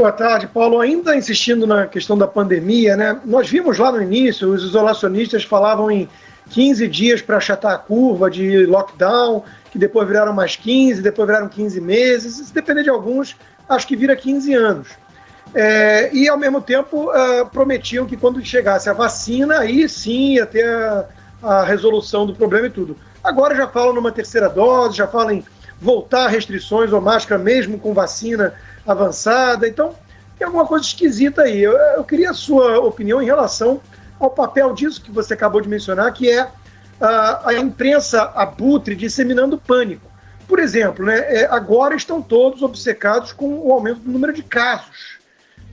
Boa tarde, Paulo. Ainda insistindo na questão da pandemia, né? Nós vimos lá no início, os isolacionistas falavam em 15 dias para achatar a curva de lockdown, que depois viraram mais 15, depois viraram 15 meses. Se depender de alguns, acho que vira 15 anos. E, ao mesmo tempo, prometiam que quando chegasse a vacina, aí sim ia ter a resolução do problema e tudo. Agora já falam numa terceira dose, já falam em voltar a restrições ou máscara mesmo com vacina avançada. Então, tem alguma coisa esquisita aí. Eu queria a sua opinião em relação ao papel disso que você acabou de mencionar, que é a imprensa abutre disseminando pânico. Por exemplo, né, agora estão todos obcecados com o aumento do número de casos.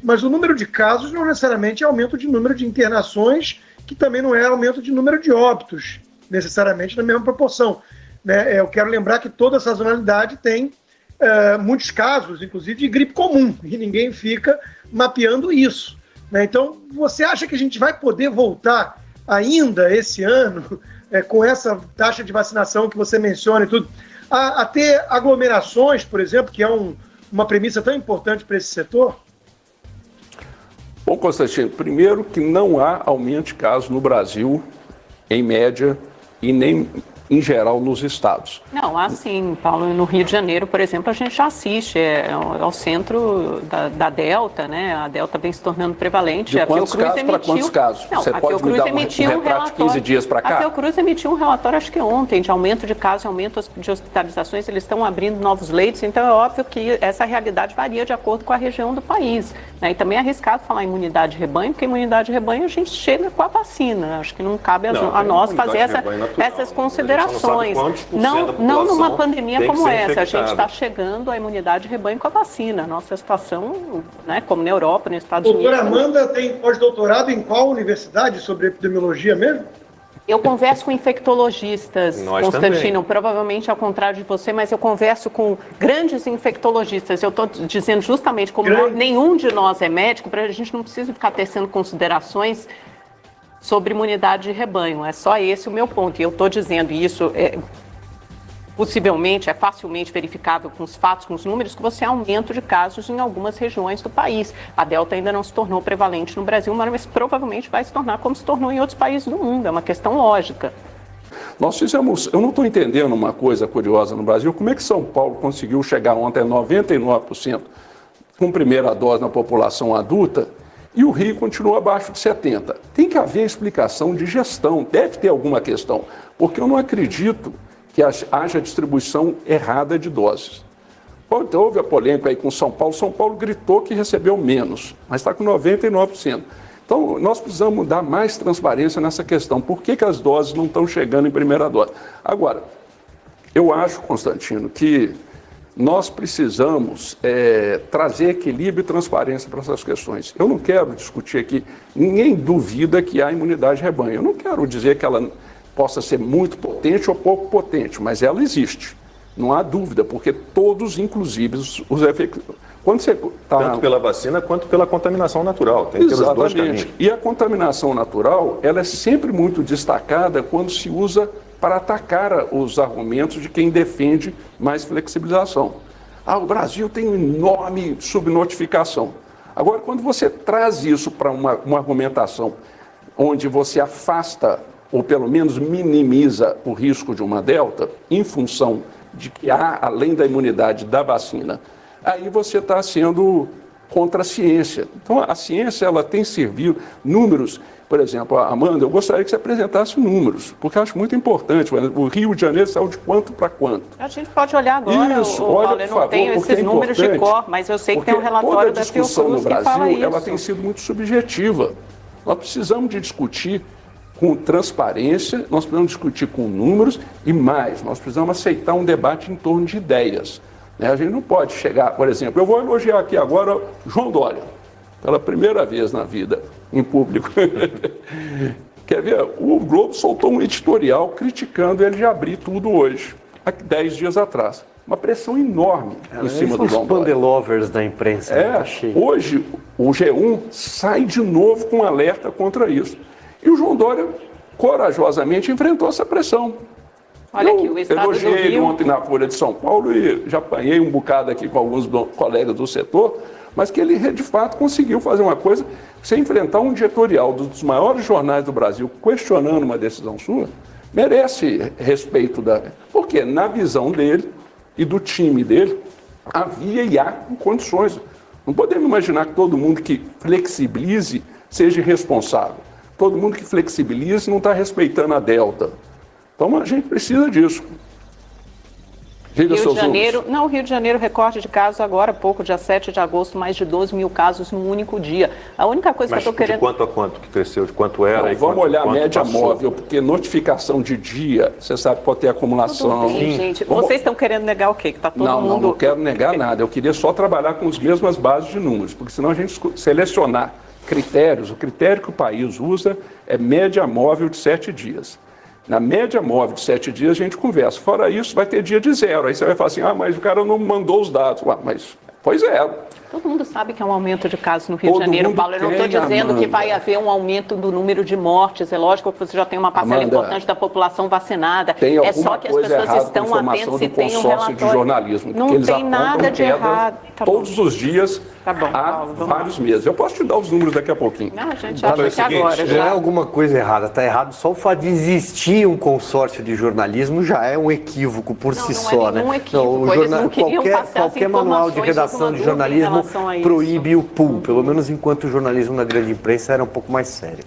Mas o número de casos não necessariamente é aumento de número de internações, que também não é aumento de número de óbitos, necessariamente na mesma proporção. Né? Eu quero lembrar que toda sazonalidade tem muitos casos, inclusive de gripe comum, e ninguém fica mapeando isso. Né? Então, você acha que a gente vai poder voltar ainda esse ano, com essa taxa de vacinação que você menciona e tudo, a ter aglomerações, por exemplo, que é uma premissa tão importante para esse setor? Bom, Constantino, primeiro que não há aumento de casos no Brasil, em média, e nem em geral nos estados. Não, assim, Paulo, no Rio de Janeiro, por exemplo, a gente já assiste ao centro da Delta, né? A Delta vem se tornando prevalente. De quantos casos para quantos casos? Não, você pode me dar um retrato de 15 dias para cá? A Fiocruz emitiu um relatório, acho que ontem, de aumento de casos, aumento de hospitalizações, eles estão abrindo novos leitos, então é óbvio que essa realidade varia de acordo com a região do país. Né? E também é arriscado falar em imunidade de rebanho, porque imunidade de rebanho a gente chega com a vacina. Acho que não cabe a nós fazer essas considerações. Não numa pandemia como essa. A gente está chegando à imunidade de rebanho com a vacina. Nossa situação, né, como na Europa, nos Estados Unidos. Doutora Amanda tem pós-doutorado em qual universidade sobre epidemiologia mesmo? Eu converso com infectologistas, Constantino, também. Provavelmente ao contrário de você, mas eu converso com grandes infectologistas. Eu estou dizendo justamente como nenhum de nós é médico, para a gente não precisa ficar tecendo considerações sobre imunidade de rebanho. É só esse o meu ponto. E eu estou dizendo isso, possivelmente, é facilmente verificável com os fatos, com os números, que você há aumento de casos em algumas regiões do país. A Delta ainda não se tornou prevalente no Brasil, mas provavelmente vai se tornar como se tornou em outros países do mundo. É uma questão lógica. Nós fizemos, eu não estou entendendo uma coisa curiosa no Brasil, como é que São Paulo conseguiu chegar ontem a 99% com primeira dose na população adulta, e o Rio continua abaixo de 70%. Tem que haver explicação de gestão, deve ter alguma questão, porque eu não acredito que haja distribuição errada de doses. Então, houve a polêmica aí com São Paulo gritou que recebeu menos, mas está com 99%. Então, nós precisamos dar mais transparência nessa questão. Por que as doses não estão chegando em primeira dose? Agora, eu acho, Constantino, que nós precisamos trazer equilíbrio e transparência para essas questões. Eu não quero discutir aqui, ninguém duvida que há imunidade de rebanho. Eu não quero dizer que ela possa ser muito potente ou pouco potente, mas ela existe. Não há dúvida, porque todos, inclusive, os efeitos... Quando você tanto pela vacina quanto pela contaminação natural. Tem que ter os dois caminhos. E a contaminação natural, ela é sempre muito destacada quando se usa para atacar os argumentos de quem defende mais flexibilização. O Brasil tem uma enorme subnotificação. Agora, quando você traz isso para uma argumentação onde você afasta, ou pelo menos minimiza o risco de uma delta, em função de que há, além da imunidade da vacina, aí você está sendo contra a ciência. Então, a ciência ela tem servido números. Por exemplo, Amanda, eu gostaria que você apresentasse números, porque eu acho muito importante. O Rio de Janeiro saiu de quanto para quanto? A gente pode olhar agora, isso, Paulo, eu não tenho esses números de cor, mas eu sei que tem um relatório da Fiocruz no Brasil, que fala isso. Ela tem sido muito subjetiva. Nós precisamos de discutir com transparência, nós precisamos discutir com números e mais, nós precisamos aceitar um debate em torno de ideias. A gente não pode chegar, por exemplo, eu vou elogiar aqui agora João Dória, pela primeira vez na vida, em público. Quer ver? O Globo soltou um editorial criticando ele de abrir tudo hoje, há 10 dias atrás. Uma pressão enorme em cima do João Dória. Os pandelovers da imprensa. Hoje o G1 sai de novo com um alerta contra isso. E o João Dória corajosamente enfrentou essa pressão. Olha aqui, o estado do elogiei ele Rio... ontem na Folha de São Paulo e já apanhei um bocado aqui com alguns colegas do setor, mas que ele, de fato, conseguiu fazer uma coisa, você enfrentar um editorial dos maiores jornais do Brasil questionando uma decisão sua, merece respeito porque na visão dele e do time dele, havia e há condições. Não podemos imaginar que todo mundo que flexibilize seja irresponsável. Todo mundo que flexibilize não está respeitando a Delta. Então a gente precisa disso. Diga Rio seus de Janeiro, números. não, Rio de Janeiro, recorde de casos agora há pouco, dia 7 de agosto, mais de 12 mil casos num único dia. A única coisa Mas que eu estou de querendo... quanto a quanto que cresceu, de quanto era? Não, e vamos quanto- olhar a quanto média passou? móvel, porque notificação de dia, você sabe, pode ter acumulação. Tudo bem, gente. Vamos- Vocês estão querendo negar o quê? Que está todo Não, mundo... não quero negar nada. Eu queria só trabalhar com as mesmas bases de números, porque senão a gente selecionar critérios. O critério que o país usa é média móvel de 7 dias. Na média móvel de 7 dias a gente conversa. Fora isso, vai ter dia de zero. Aí você vai falar assim, mas o cara não mandou os dados. Mas foi zero. Todo mundo sabe que é um aumento de casos no Rio Todo de Janeiro, mundo Paulo. Eu não estou tem, dizendo que Amanda. vai haver um aumento do número de mortes. É lógico que você já tem uma parcela Amanda, importante da população vacinada. Tem É alguma só que as coisa pessoas errada com a estão informação atentas e do tem um consórcio relatório. de jornalismo. Não porque eles tem nada apontam de queda errado. Tá bom. todos os dias Tá bom, há Paulo, vamos vários meses. Eu posso te dar os números daqui a pouquinho. Não, a gente Paulo, acha é o que seguinte, agora já é já... alguma coisa errada. Está errado só o fato de existir um consórcio de jornalismo já é um equívoco por si Não é só, nenhum né? equívoco, eles não queriam passar as qualquer manual de informações, redação houve de uma dúvida em jornalismo relação a isso. proíbe o pool, pelo menos enquanto o jornalismo na grande imprensa era um pouco mais sério.